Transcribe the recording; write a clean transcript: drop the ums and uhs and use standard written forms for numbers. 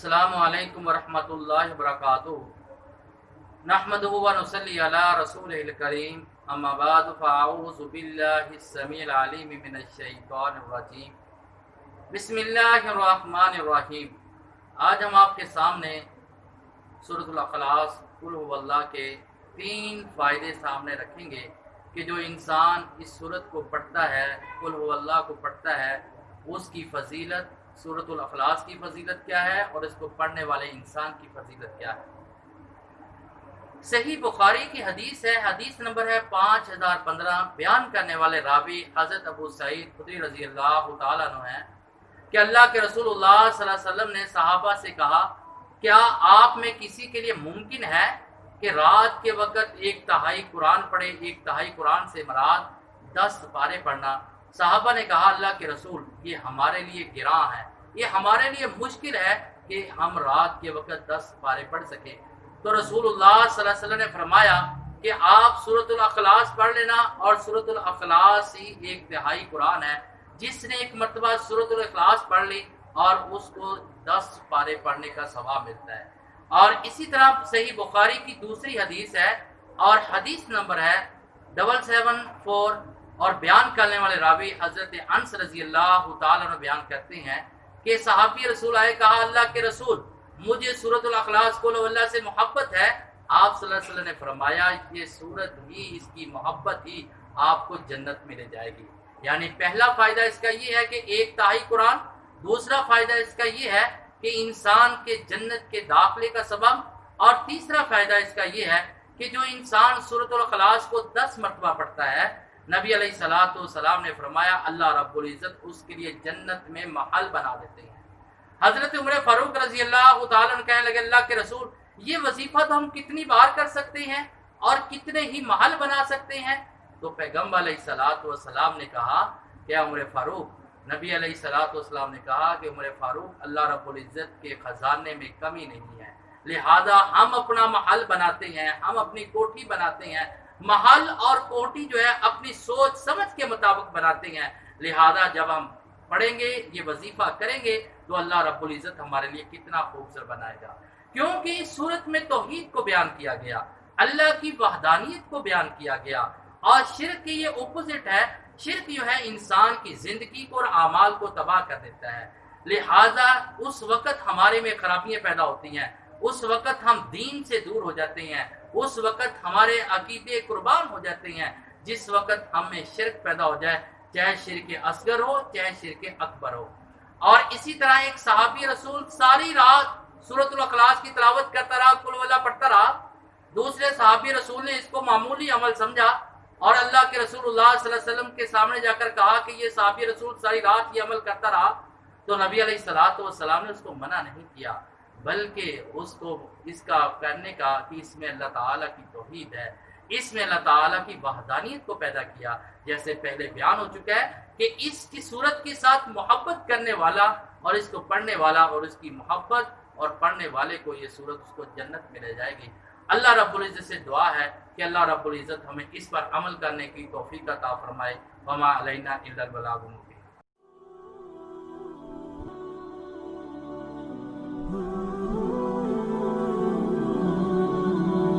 अस्सलामु अलैकुम वरहमतुल्लाहि वबरकातुहू नहमदुहु व नुसल्ली अला रसूलिल करीम अम्मा बाद फ़अऊज़ु बिल्लाहिस समीइल अलीम मिनश शैतानिर रजीम बिस्मिल्लाहिर रहमानिर रहीम। आज हम आपके सामने सूरतुल अखलास कुल हुवल्लाह के 3 फ़ायदे सामने रखेंगे कि जो इंसान इस सूरत को पढ़ता है, कुल हुवल्लाह को पढ़ता है, उसकी फजीलत, सूरतुल अखलास की फजीलत क्या है और इसको पढ़ने वाले इंसान की फजीलत क्या है। सही बुखारी की हदीस है, हदीस नंबर है 5015। बयान करने वाले रावी हज़रत अबू सईद खुदरी रज़ी अल्लाह तआला अन्हु हैं कि अल्लाह के रसूलुल्लाह सल्लल्लाहु अलैहि वसल्लम ने सहाबा से कहा, क्या आप में किसी के लिए मुमकिन है कि रात के वक़्त 1/3 कुरान पढ़े? 1/3 कुरान से मराद 10 पारे पढ़ना। साहबा ने कहा, अल्लाह के रसूल, ये हमारे लिए गिरां है, ये हमारे लिए मुश्किल है कि हम रात के वक़्त 10 पारे पढ़ सकें। तो रसूलुल्लाह सल्लल्लाहु अलैहि वसल्लम ने फरमाया कि आप सूरतुल अखलास पढ़ लेना, और सूरतुल अखलास ही 1/3 कुरान है। जिसने एक मरतबा सूरतुल अखलास पढ़ ली और उसको 10 पारे पढ़ने का सवाब मिलता है। और इसी तरह सही बुखारी की दूसरी हदीस है, और हदीस नंबर है 774, और बयान करने वाले रावी हजरत अनस रजी अल्लाह तआला अन्हु बयान करते हैं कि सहाबी रसूल आए, कहा, अल्लाह के रसूल, मुझे सूरतुल अखलास कुल हुवल्लाह से मोहब्बत है। आप सल्लल्लाहु अलैहि वसल्लम ने फरमाया, ये सूरत ही, इसकी मोहब्बत ही आपको जन्नत में ले जाएगी। यानी पहला फायदा इसका ये है कि 1/3 कुरान। दूसरा फायदा इसका ये है कि इंसान के जन्नत के दाखिले का सबब। और तीसरा फायदा इसका ये है कि जो इंसान सूरतुल अखलास को 10 मरतबा पढ़ता है, नबी अलैहिस्सलातु वस्सलाम ने फरमाया, अल्लाह रब्बुल इज्जत उसके लिए जन्नत में महल बना देते हैं। हजरत उमर फारूक रजी अल्लाह तआला अन्हु कहने लगे, अल्लाह के रसूल, ये वजीफा तो हम कितनी बार कर सकते हैं और कितने ही महल बना सकते हैं? तो पैगम्बर अलैहिस्सलातु वस्सलाम ने कहा, क्या उमर फारूक? नबी अलैहिस्सलातु वस्सलाम ने कहा कि उमर फारूक, अल्लाह रब्बुल इज्जत के खजाने में कमी नहीं है, लिहाजा हम अपना महल बनाते हैं, हम अपनी कोठी बनाते हैं। महल और कोठी जो है अपनी सोच समझ के मुताबिक बनाते हैं। लिहाजा जब हम पढ़ेंगे, ये वजीफा करेंगे, तो अल्लाह रब्बुल इज्जत हमारे लिए कितना खूबसूरत बनाएगा। क्योंकि इस सूरत में तौहीद को बयान किया गया, अल्लाह की वहदानियत को बयान किया गया, और शिर्क की ये अपोजिट है। शिर्क जो है इंसान की जिंदगी को और आमाल को तबाह कर देता है। लिहाजा उस वक़्त हमारे में खराबियां पैदा होती हैं, उस वक़्त हम दीन से दूर हो जाते हैं, उस वक़्त हमारे अकीदे कुर्बान हो जाते हैं। जिस वक़्त हमें शिर्क पैदा हो जाए, चाहे शिर्क असगर हो चाहे शिर्क अकबर हो। और इसी तरह एक सहाबी रसूल सारी रात सूरतुल अखलास की तिलावत करता रहा, कुल हुवल्लाह पढ़ता रहा। दूसरे सहाबी रसूल ने इसको मामूली अमल समझा और अल्लाह के रसूलुल्लाह सल्लल्लाहु अलैहि वसल्लम के सामने जाकर कहा कि ये सहाबी रसूल सारी रात ये अमल करता रहा। तो नबी अलैहिस्सलातु वस्सलाम ने उसको मना नहीं किया, बल्कि उसको इसका करने का कि इसमें अल्लाह ताला की तौहीद है, इसमें अल्लाह ताला की वहदानियत को पैदा किया। जैसे पहले बयान हो चुका है कि इसकी सूरत के साथ मोहब्बत करने वाला और इसको पढ़ने वाला और इसकी मोहब्बत और पढ़ने वाले को ये सूरत उसको जन्नत में ले जाएगी। अल्लाह रब्बुल इज्जत से दुआ है कि अल्लाह रब्बुल इज्जत हमें इस पर अमल करने की तौफीक अता फरमाए। वमा अलैना इल्लल बलागुल मुबीन।